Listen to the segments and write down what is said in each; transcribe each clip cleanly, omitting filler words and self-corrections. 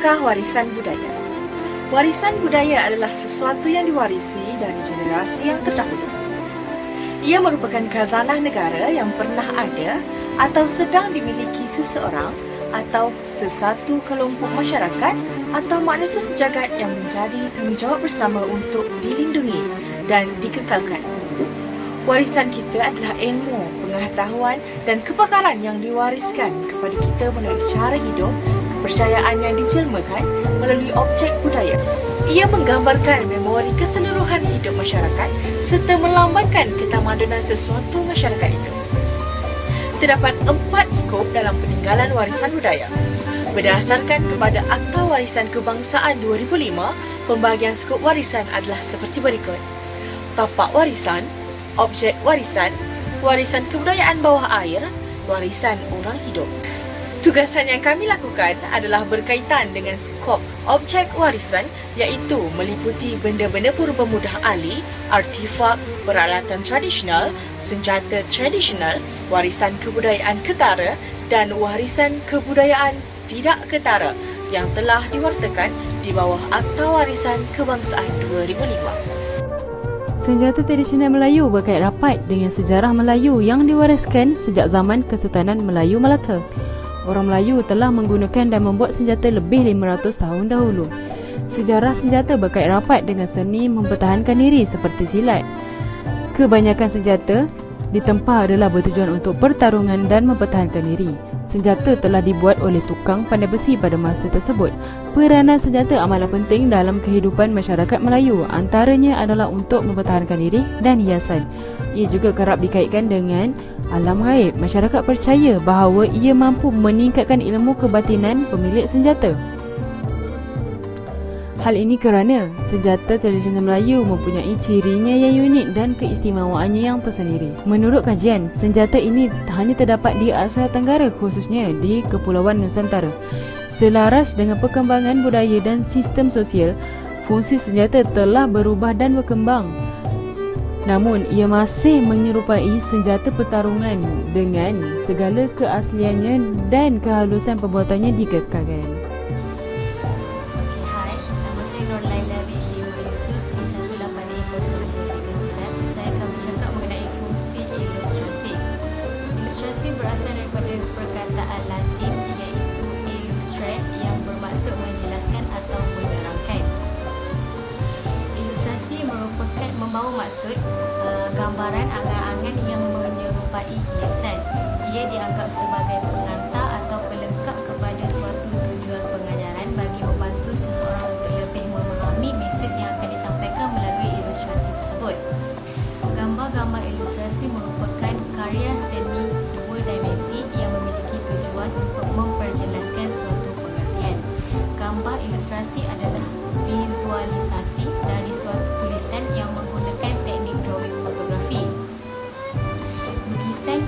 Apakah warisan budaya? Warisan budaya adalah sesuatu yang diwarisi dari generasi yang terdahulu. Ia merupakan khazanah negara yang pernah ada atau sedang dimiliki seseorang atau sesatu kelompok masyarakat atau manusia sejagat yang menjadi tanggungjawab bersama untuk dilindungi dan dikekalkan. Warisan kita adalah ilmu, pengetahuan dan kepakaran yang diwariskan kepada kita melalui cara hidup, kepercayaan yang dijelmakan melalui objek budaya. Ia menggambarkan memori keseluruhan hidup masyarakat serta melambangkan ketamadunan sesuatu masyarakat itu. Terdapat 4 skop dalam peninggalan warisan budaya. Berdasarkan kepada Akta Warisan Kebangsaan 2005, pembahagian skop warisan adalah seperti berikut. Tapak warisan, objek warisan, warisan kebudayaan bawah air, warisan orang hidup. Tugasan yang kami lakukan adalah berkaitan dengan skop objek warisan iaitu meliputi benda-benda purba mudah ahli, artifak, peralatan tradisional, senjata tradisional, warisan kebudayaan ketara dan warisan kebudayaan tidak ketara yang telah diwartakan di bawah Akta Warisan Kebangsaan 2005. Senjata tradisional Melayu berkait rapat dengan sejarah Melayu yang diwariskan sejak zaman Kesultanan Melayu Melaka. Orang Melayu telah menggunakan dan membuat senjata lebih 500 tahun dahulu. Sejarah senjata berkait rapat dengan seni mempertahankan diri seperti silat. Kebanyakan senjata ditempa adalah bertujuan untuk pertarungan dan mempertahankan diri. Senjata telah dibuat oleh tukang pandai besi pada masa tersebut. Peranan senjata amatlah penting dalam kehidupan masyarakat Melayu. Antaranya adalah untuk mempertahankan diri dan hiasan. Ia juga kerap dikaitkan dengan alam gaib. Masyarakat percaya bahawa ia mampu meningkatkan ilmu kebatinan pemilik senjata. Hal ini kerana senjata tradisional Melayu mempunyai cirinya yang unik dan keistimewaannya yang tersendiri. Menurut kajian, senjata ini hanya terdapat di Asia Tenggara, khususnya di Kepulauan Nusantara. Selaras dengan perkembangan budaya dan sistem sosial, fungsi senjata telah berubah dan berkembang. Namun, ia masih menyerupai senjata pertarungan dengan segala keasliannya dan kehalusan pembuatannya dikekalkan. Berasal daripada perkataan Latin iaitu illustrate yang bermaksud menjelaskan atau menerangkan. Ilustrasi merupakan membawa maksud gambaran angan-angan yang menyerupai hiasan. Ia dianggap sebagai pengantar atau pelengkap kepada suatu tujuan pengajaran bagi membantu seseorang untuk lebih memahami mesej yang akan disampaikan melalui ilustrasi tersebut. Gambar-gambar ilustrasi merupakan karya seni dimensi yang memiliki tujuan untuk memperjelaskan suatu pengertian. Gambar ilustrasi adalah visualisasi dari suatu tulisan yang menggunakan teknik drawing fotografi. Lukisan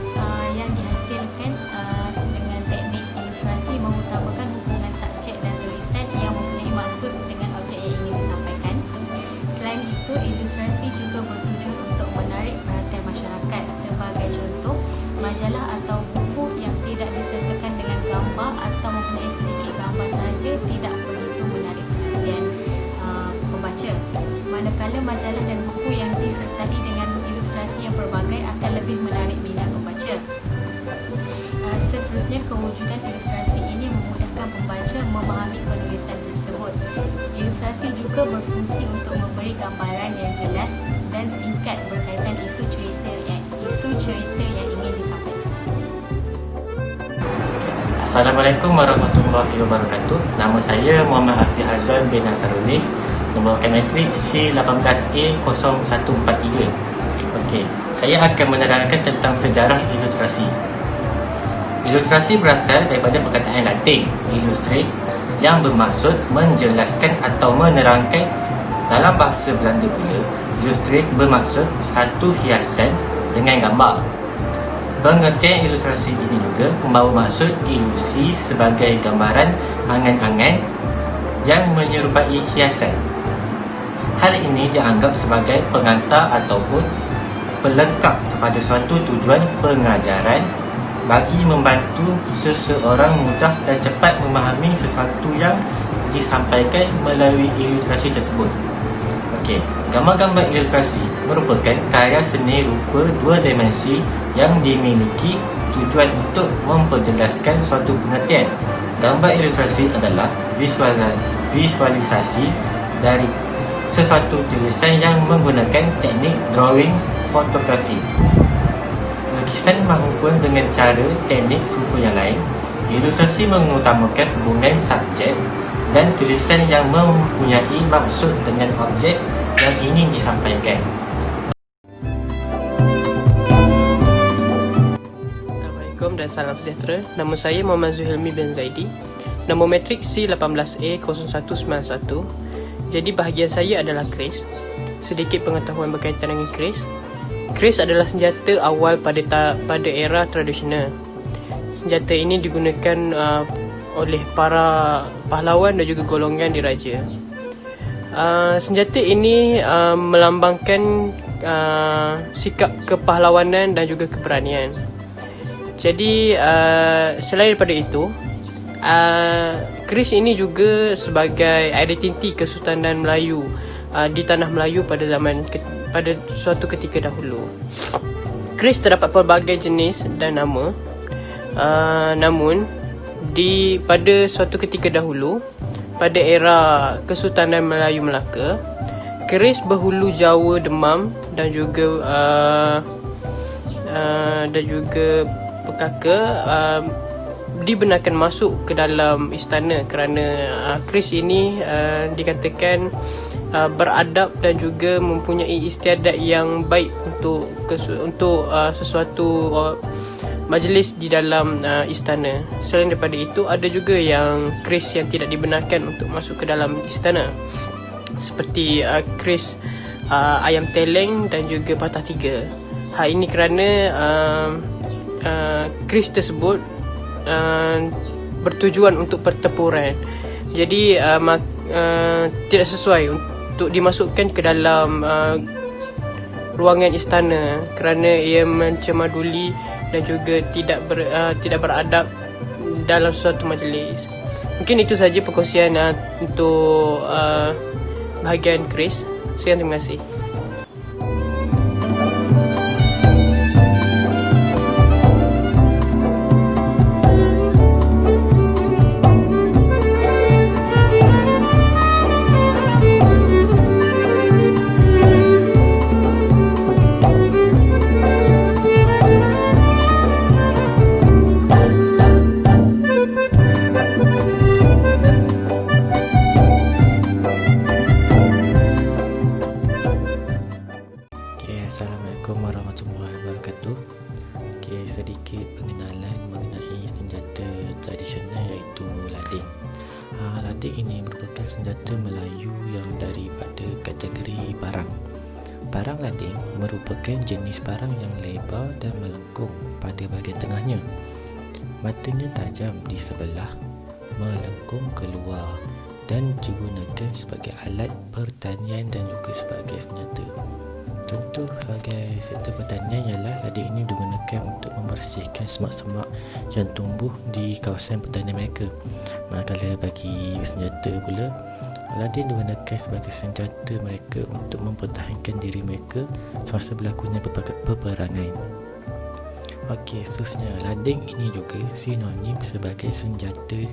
yang dihasilkan dengan teknik ilustrasi mengutamakan hubungan subjek dan tulisan yang mempunyai maksud dengan objek yang ingin disampaikan. Selain itu, ilustrasi juga bertujuan untuk menarik perhatian masyarakat. Sebagai contoh, majalah atau buku yang tidak disertakan dengan gambar atau mempunyai sedikit gambar sahaja tidak begitu menarik perhatian pembaca. Manakala majalah dan buku yang disertai dengan ilustrasi yang berbagai akan lebih menarik minat pembaca. Seterusnya, kewujudan ilustrasi ini memudahkan pembaca memahami penulisan tersebut. Ilustrasi juga berfungsi untuk memberi gambaran yang jelas dan singkat berkaitan isu cerita yang ingin disampaikan. Assalamualaikum warahmatullahi wabarakatuh. Nama saya Muhammad Asli Hazwan bin Nasaruddin, nombor matrik C18A0143. Okey, saya akan menerangkan tentang sejarah ilustrasi. Ilustrasi berasal daripada perkataan Latin illustrate yang bermaksud menjelaskan atau menerangkan. Dalam bahasa Belanda pula, illustrate bermaksud satu hiasan dengan gambar. Pengertian ilustrasi ini juga membawa maksud ilusi sebagai gambaran angan-angan yang menyerupai hiasan. Hal ini dianggap sebagai pengantar ataupun pelengkap kepada suatu tujuan pengajaran bagi membantu seseorang mudah dan cepat memahami sesuatu yang disampaikan melalui ilustrasi tersebut. Okey, gambar-gambar ilustrasi merupakan karya seni rupa dua dimensi yang dimiliki tujuan untuk memperjelaskan suatu pengertian. Gambar ilustrasi adalah visualisasi dari sesuatu tulisan yang menggunakan teknik drawing fotografi. Lukisan maupun dengan cara teknik suku yang lain, ilustrasi mengutamakan hubungan subjek dan tulisan yang mempunyai maksud dengan objek yang ingin disampaikan. Assalamualaikum dan salam sejahtera. Nama saya Muhammad Zuhilmi bin Zaidi. Nombor matrik C18A0191. Jadi bahagian saya adalah keris. Sedikit pengetahuan berkaitan dengan keris. Keris adalah senjata awal pada era tradisional. Senjata ini digunakan oleh para pahlawan dan juga golongan diraja. Senjata ini melambangkan sikap kepahlawanan dan juga keberanian. Jadi selain daripada itu, keris ini juga sebagai identiti Kesultanan Melayu di tanah Melayu pada suatu ketika dahulu. Keris terdapat pelbagai jenis dan nama. Namun pada suatu ketika dahulu, pada era Kesultanan Melayu Melaka, keris berhulu Jawa Demam dan juga Pekaka dibenarkan masuk ke dalam istana kerana keris ini dikatakan beradab dan juga mempunyai istiadat yang baik untuk sesuatu majlis di dalam istana. Selain daripada itu, ada juga yang keris yang tidak dibenarkan untuk masuk ke dalam istana, seperti keris ayam teleng dan juga patah tiga. Hal ini kerana keris tersebut bertujuan untuk pertempuran. Jadi tidak sesuai untuk dimasukkan ke dalam ruangan istana kerana ia mencemaduli dan juga tidak beradab dalam suatu majlis. Mungkin itu saja perkongsian untuk bahagian keris. Sekian, terima kasih. Assalamualaikum warahmatullahi wabarakatuh. Sedikit pengenalan mengenai senjata tradisional iaitu lading. Lading ini merupakan senjata Melayu yang daripada kategori parang. Parang lading merupakan jenis parang yang lebar dan melengkung pada bahagian tengahnya. Matanya tajam di sebelah, melengkung keluar dan digunakan sebagai alat pertanian dan juga sebagai senjata. Contoh sebagai sektor pertanian ialah lading ini digunakan untuk membersihkan semak-semak yang tumbuh di kawasan pertanian mereka. Manakala bagi senjata pula, lading digunakan sebagai senjata mereka untuk mempertahankan diri mereka semasa berlakunya peperangan. Seterusnya, lading ini juga sinonim sebagai senjata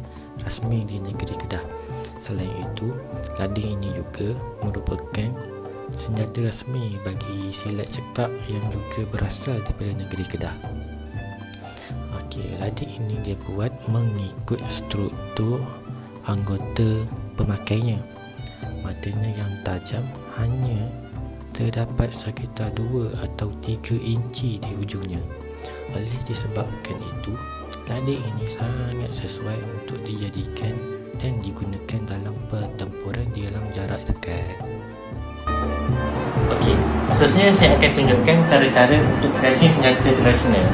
rasmi di negeri Kedah. Selain itu, lading ini juga merupakan senjata rasmi bagi silat cekak yang juga berasal daripada negeri Kedah. Lading ini dia buat mengikut struktur anggota pemakainya. Matanya yang tajam hanya terdapat sekitar 2 atau 3 inci di ujungnya. Oleh disebabkan itu, lading ini sangat sesuai untuk dijadikan dan digunakan dalam pertempuran di dalam jarak dekat. Seterusnya saya akan tunjukkan cara-cara untuk tracing senjata tradisional.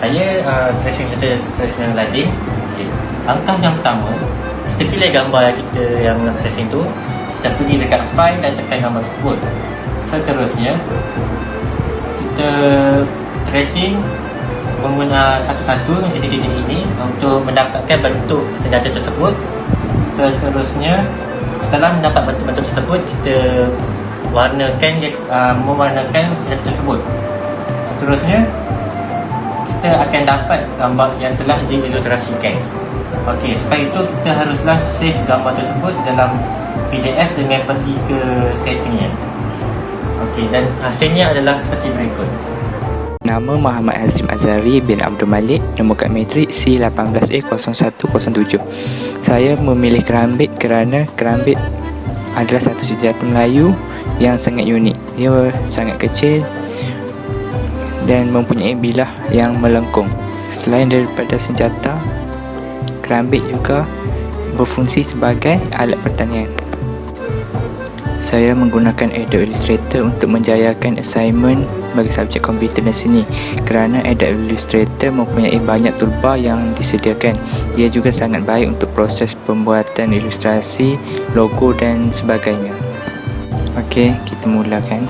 Saya tracing senjata tradisional lading. Langkah yang pertama, kita pilih gambar kita yang nak tracing tu. Kita pergi dekat file dan tekan gambar tersebut. Seterusnya, kita tracing mengguna satu-satu titik-titik ini untuk mendapatkan bentuk senjata tersebut. Seterusnya, setelah mendapat batu-batu tersebut, kita mewarnakan senjata tersebut. Seterusnya, kita akan dapat gambar yang telah diilustrasikan. Okey, sebab itu kita haruslah save gambar tersebut dalam PDF dengan pergi ke settingnya. Okey, dan hasilnya adalah seperti berikut. Nama Muhammad Hazim Azhari bin Abdul Malik, nombor kad matrik C18A0107. Saya memilih kerambit kerana kerambit adalah satu senjata Melayu yang sangat unik. Dia sangat kecil dan mempunyai bilah yang melengkung. Selain daripada senjata, kerambit juga berfungsi sebagai alat pertanian. Saya menggunakan Adobe Illustrator untuk menjayakan assignment bagi subjek komputer dan seni kerana Adobe Illustrator mempunyai banyak toolbar yang disediakan. Ia juga sangat baik untuk proses pembuatan ilustrasi, logo dan sebagainya. Okey, kita mulakan.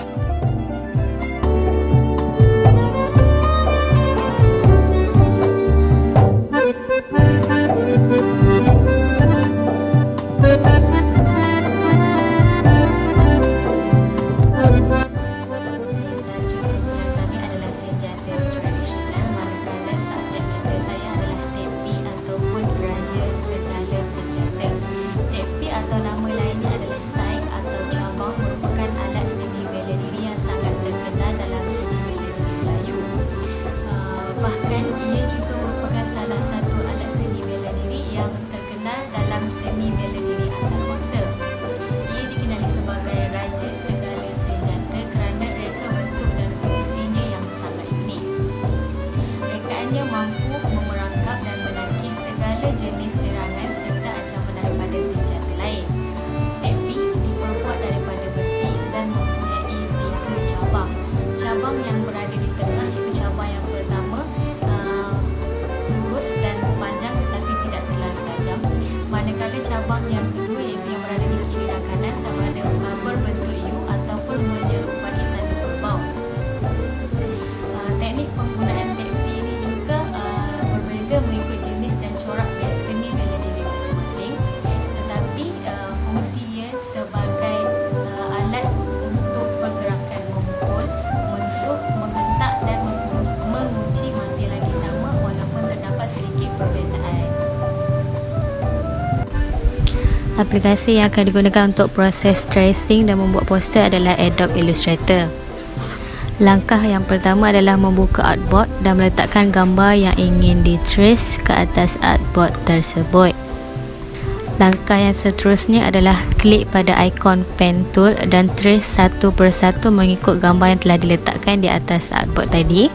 Aplikasi yang akan digunakan untuk proses tracing dan membuat poster adalah Adobe Illustrator. Langkah yang pertama adalah membuka artboard dan meletakkan gambar yang ingin di-trace ke atas artboard tersebut. Langkah yang seterusnya adalah klik pada ikon pen tool dan trace satu persatu mengikut gambar yang telah diletakkan di atas artboard tadi.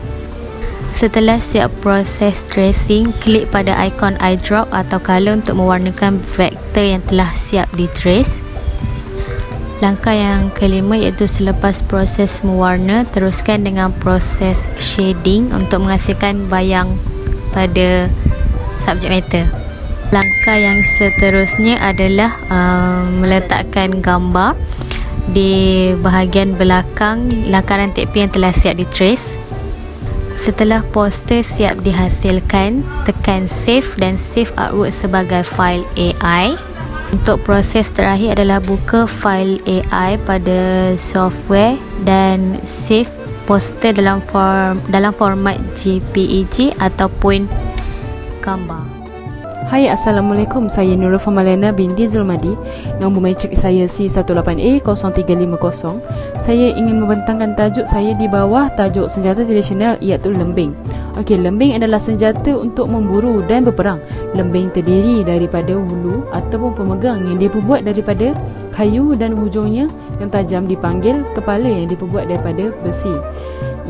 Setelah siap proses tracing, klik pada ikon eyedrop atau color untuk mewarnakan vektor yang telah siap di-trace. Langkah yang kelima iaitu selepas proses mewarna, teruskan dengan proses shading untuk menghasilkan bayang pada subject matter. Langkah yang seterusnya adalah meletakkan gambar di bahagian belakang lakaran tepi yang telah siap di-trace. Setelah poster siap dihasilkan, tekan save dan save artwork sebagai fail AI. Untuk proses terakhir adalah buka fail AI pada software dan save poster dalam format JPEG ataupun gambar. Hai, Assalamualaikum. Saya Nurul Famalena binti Zulmadi. Nombor matrik saya C18A0350. Saya ingin membentangkan tajuk saya di bawah tajuk senjata tradisional iaitu lembing. Okey, lembing adalah senjata untuk memburu dan berperang. Lembing terdiri daripada hulu ataupun pemegang yang diperbuat daripada kayu dan hujungnya yang tajam dipanggil kepala yang diperbuat daripada besi.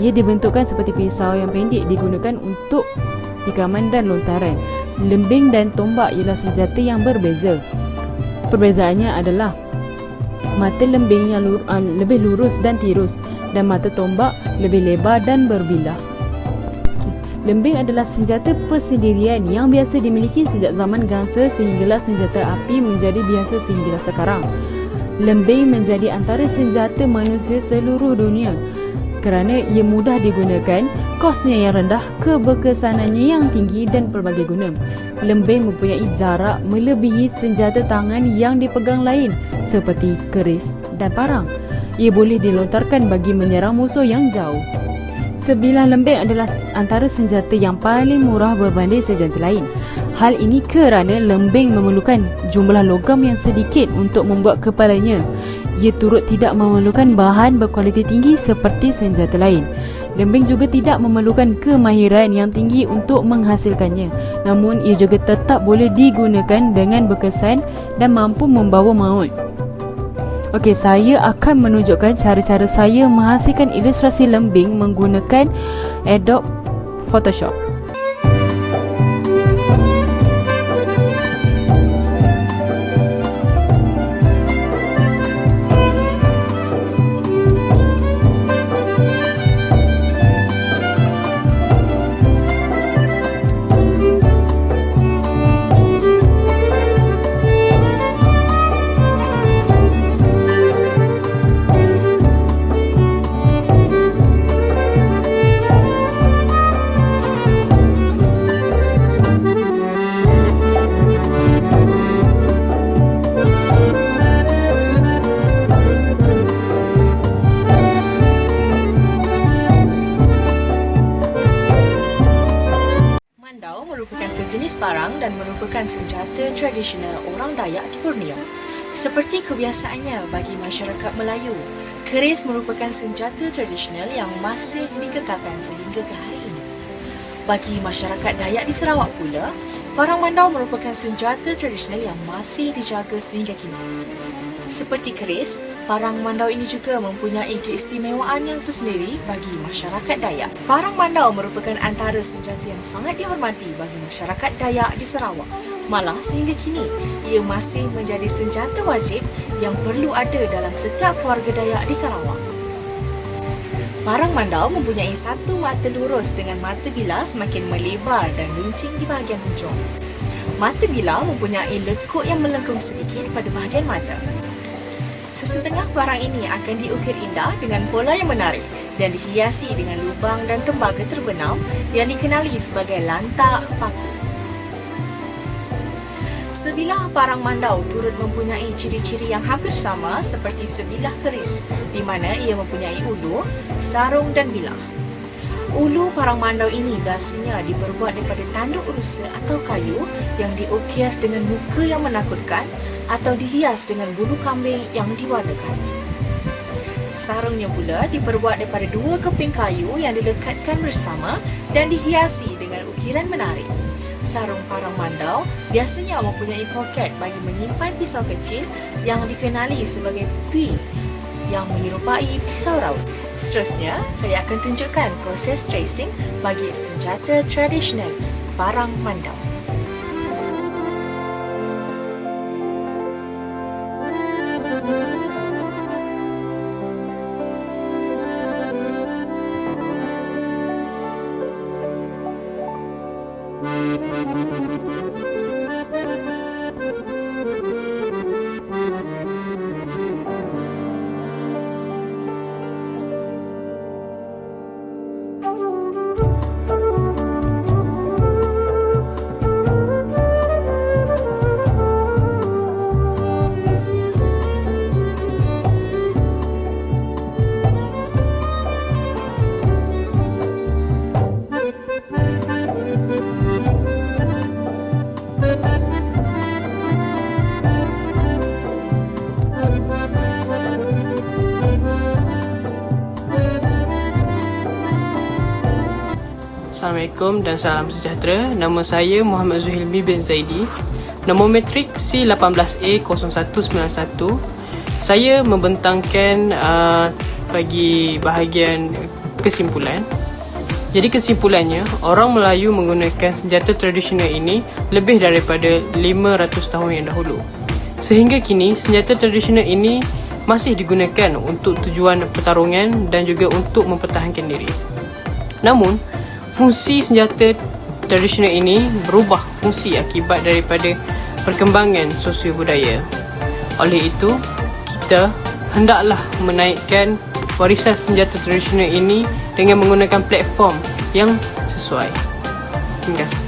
Ia dibentukkan seperti pisau yang pendek digunakan untuk tikaman dan lontaran. Lembing dan tombak ialah senjata yang berbeza. Perbezaannya adalah mata lembing yang lebih lurus dan tirus dan mata tombak lebih lebar dan berbilah. Lembing adalah senjata persendirian yang biasa dimiliki sejak zaman gangsa sehinggalah senjata api menjadi biasa sehinggalah sekarang. Lembing menjadi antara senjata manusia seluruh dunia kerana ia mudah digunakan, kosnya yang rendah, keberkesanannya yang tinggi dan pelbagai guna. Lembing mempunyai jarak melebihi senjata tangan yang dipegang lain seperti keris dan parang. Ia boleh dilontarkan bagi menyerang musuh yang jauh. Sebilah lembing adalah antara senjata yang paling murah berbanding senjata lain. Hal ini kerana lembing memerlukan jumlah logam yang sedikit untuk membuat kepalanya. Ia turut tidak memerlukan bahan berkualiti tinggi seperti senjata lain. Lembing juga tidak memerlukan kemahiran yang tinggi untuk menghasilkannya. Namun ia juga tetap boleh digunakan dengan berkesan dan mampu membawa maut. Okey, saya akan menunjukkan cara-cara saya menghasilkan ilustrasi lembing menggunakan Adobe Photoshop. Sejenis parang dan merupakan senjata tradisional orang Dayak di Borneo. Seperti kebiasaannya bagi masyarakat Melayu, keris merupakan senjata tradisional yang masih dikekalkan sehingga ke hari ini. Bagi masyarakat Dayak di Sarawak pula, parang mandau merupakan senjata tradisional yang masih dijaga sehingga kini. Seperti keris, parang mandau ini juga mempunyai keistimewaan yang tersendiri bagi masyarakat Dayak. Parang mandau merupakan antara senjata yang sangat dihormati bagi masyarakat Dayak di Sarawak. Malah sehingga kini, ia masih menjadi senjata wajib yang perlu ada dalam setiap keluarga Dayak di Sarawak. Parang mandau mempunyai satu mata lurus dengan mata bilah semakin melebar dan runcing di bahagian hujung. Mata bilah mempunyai lekuk yang melengkung sedikit pada bahagian mata. Sesetengah parang ini akan diukir indah dengan pola yang menarik dan dihiasi dengan lubang dan tembaga terbenam yang dikenali sebagai lantak paku. Sebilah parang mandau turut mempunyai ciri-ciri yang hampir sama seperti sebilah keris, di mana ia mempunyai ulu, sarung dan bilah. Ulu parang mandau ini biasanya diperbuat daripada tanduk rusa atau kayu yang diukir dengan muka yang menakutkan atau dihias dengan bulu kambing yang diwarnakan. Sarungnya pula diperbuat daripada dua keping kayu yang dilekatkan bersama dan dihiasi dengan ukiran menarik. Sarung parang mandau biasanya mempunyai poket bagi menyimpan pisau kecil yang dikenali sebagai pui yang menyerupai pisau raut. Seterusnya, saya akan tunjukkan proses tracing bagi senjata tradisional parang mandau. Assalamualaikum dan salam sejahtera. Nama saya Muhammad Zuhilmi bin Zaidi. Nombor metrik C18A0191. Saya membentangkan bagi bahagian kesimpulan. Jadi kesimpulannya, orang Melayu menggunakan senjata tradisional ini lebih daripada 500 tahun yang dahulu. Sehingga kini, senjata tradisional ini masih digunakan untuk tujuan pertarungan dan juga untuk mempertahankan diri. Namun, fungsi senjata tradisional ini berubah fungsi akibat daripada perkembangan sosio budaya. Oleh itu, kita hendaklah menaikkan warisan senjata tradisional ini dengan menggunakan platform yang sesuai. Terima kasih.